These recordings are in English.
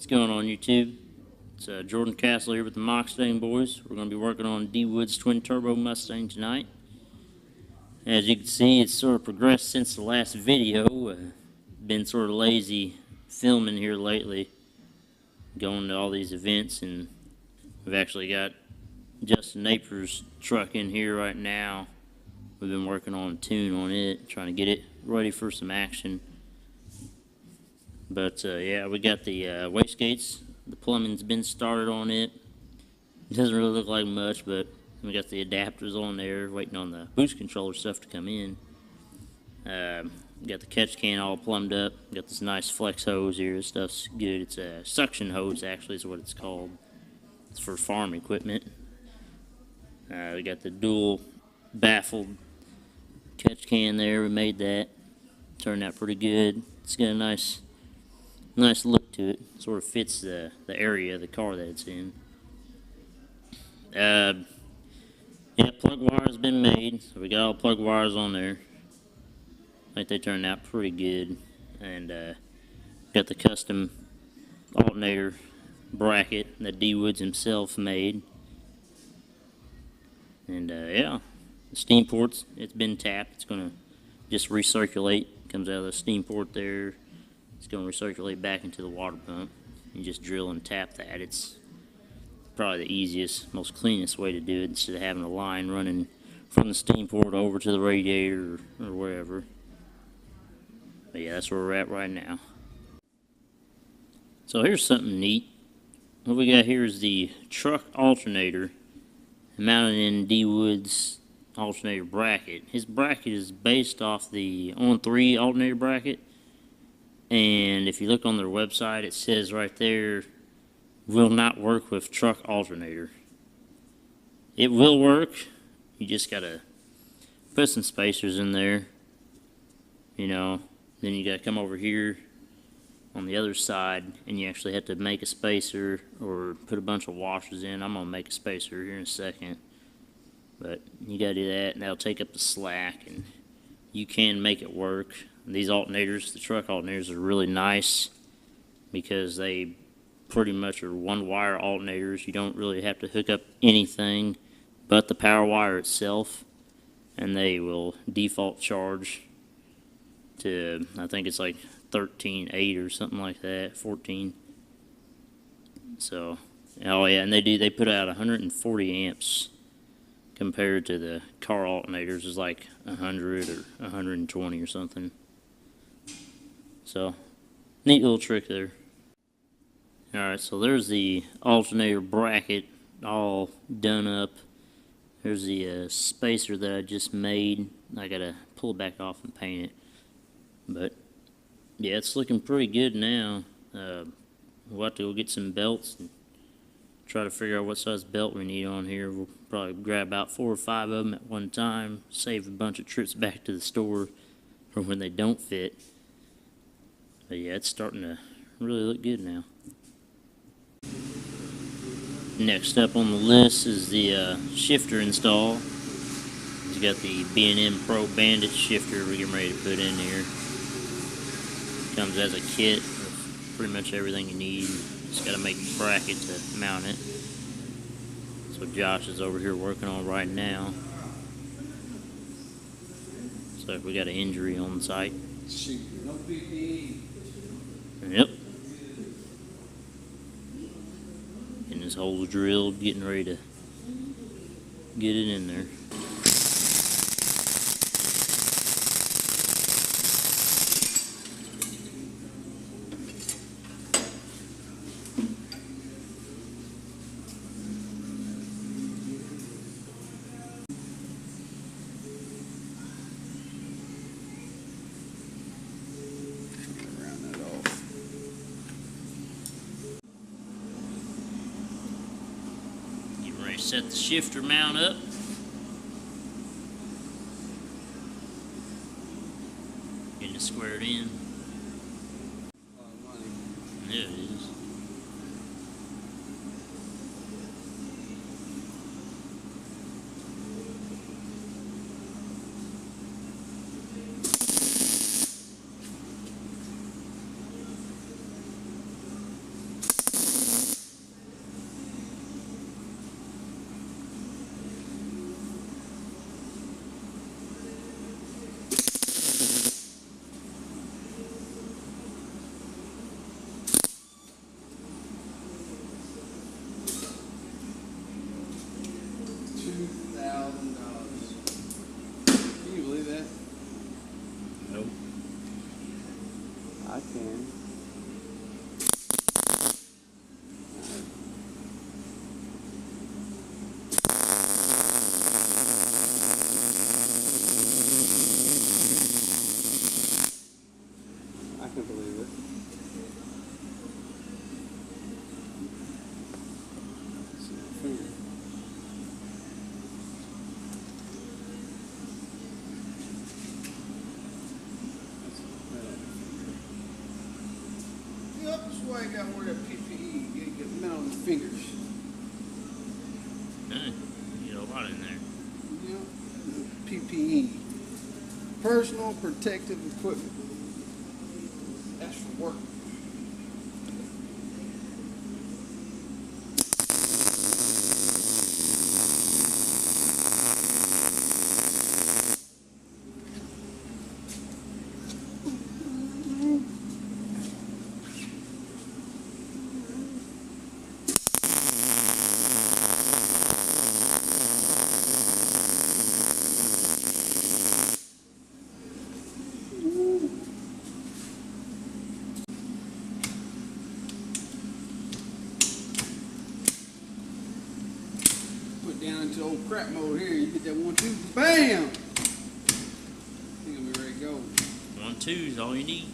What's going on, YouTube? It's Jordan Castle here with the Mockstang Boyz. We're going to be working on Dwoods twin turbo Mustang tonight. As you can see, it's sort of progressed since the last video. Been sort of lazy filming here lately, going to all these events, and we've actually got Justin Naper's truck in here right now. We've been working on a tune on it, trying to get it ready for some action. But yeah, we got the wastegates. The plumbing's been started on it. It doesn't really look like much, but we got the adapters on there, waiting on the boost controller stuff to come in. Got the catch can all plumbed up. Got this nice flex hose here. This stuff's good. It's a suction hose, actually, is what it's called. It's for farm equipment. We got the dual baffled catch can there. We made that. Turned out pretty good. It's got a nice look to it. Sort of fits the area of the car that it's in. Yeah, plug wire's been made. So we got all plug wires on there. I think they turned out pretty good. And got the custom alternator bracket that Dwoods himself made. And yeah, the steam ports, it's been tapped. It's going to just recirculate. Comes out of the steam port there. It's going to recirculate back into the water pump. You just drill and tap that. It's probably the easiest, most cleanest way to do it, instead of having a line running from the steam port over to the radiator or wherever. But yeah, that's where we're at right now. So here's something neat. What we got here is the truck alternator mounted in Dwoods' alternator bracket. His bracket is based off the on-3 alternator bracket. And if you look on their website, it says right there, will not work with truck alternator. It will work. You just gotta put some spacers in there. You know, then you gotta come over here on the other side, and you actually have to make a spacer or put a bunch of washers in. I'm gonna make a spacer here in a second. But you gotta do that, and that'll take up the slack, and you can make it work. These alternators, the truck alternators, are really nice because they pretty much are one-wire alternators. You don't really have to hook up anything but the power wire itself, and they will default charge to, I think it's like 13.8 or something like that, 14. So, oh yeah, and they put out 140 amps compared to the car alternators is like 100 or 120 or something. So, neat little trick there. Alright, so there's the alternator bracket all done up. There's the spacer that I just made. I gotta pull it back off and paint it. But, yeah, it's looking pretty good now. We'll have to go get some belts and try to figure out what size belt we need on here. We'll probably grab about 4 or 5 of them at one time. Save a bunch of trips back to the store for when they don't fit. But yeah, it's starting to really look good now. Next up on the list is the shifter install. We've got the B&M Pro Bandit shifter we're getting ready to put in here. Comes as a kit with pretty much everything you need. Just got to make a bracket to mount it. That's what Josh is over here working on right now. So if we got an injury on site. Yep. Getting his holes drilled, getting ready to get it in there. Set the shifter mount up. Getting it squared in. Yeah, it is. why you gotta wear that PPE. You get metal on the fingers. You get a lot in there. Yeah. PPE. Personal protective equipment. That's for work. Down into old crap mode here. You get that 1, 2, bam! I think I'll be ready to go. 1, 2 is all you need.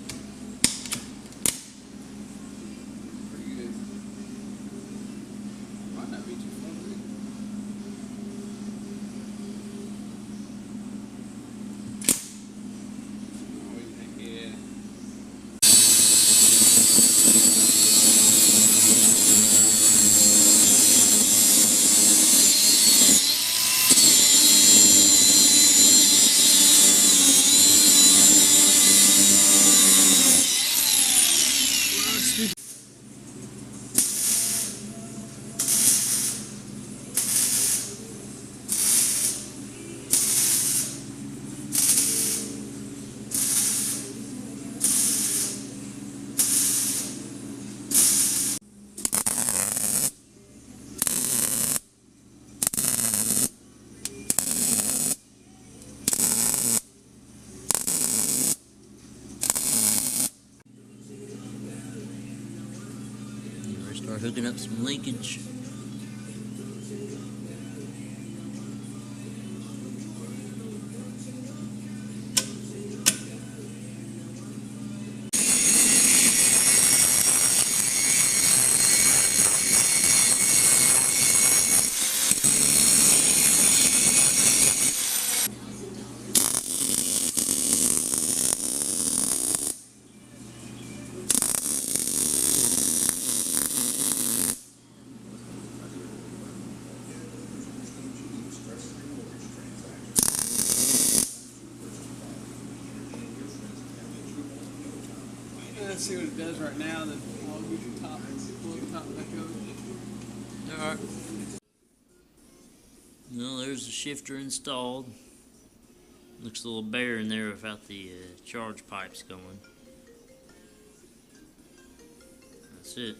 Pretty good. Might not be too fun. Oh, yeah. Start hooking up some linkage. Let's see what it does right now. Then I'll move the top, pull the top back over. Alright. Well, there's the shifter installed. Looks a little bare in there without the charge pipes going. That's it.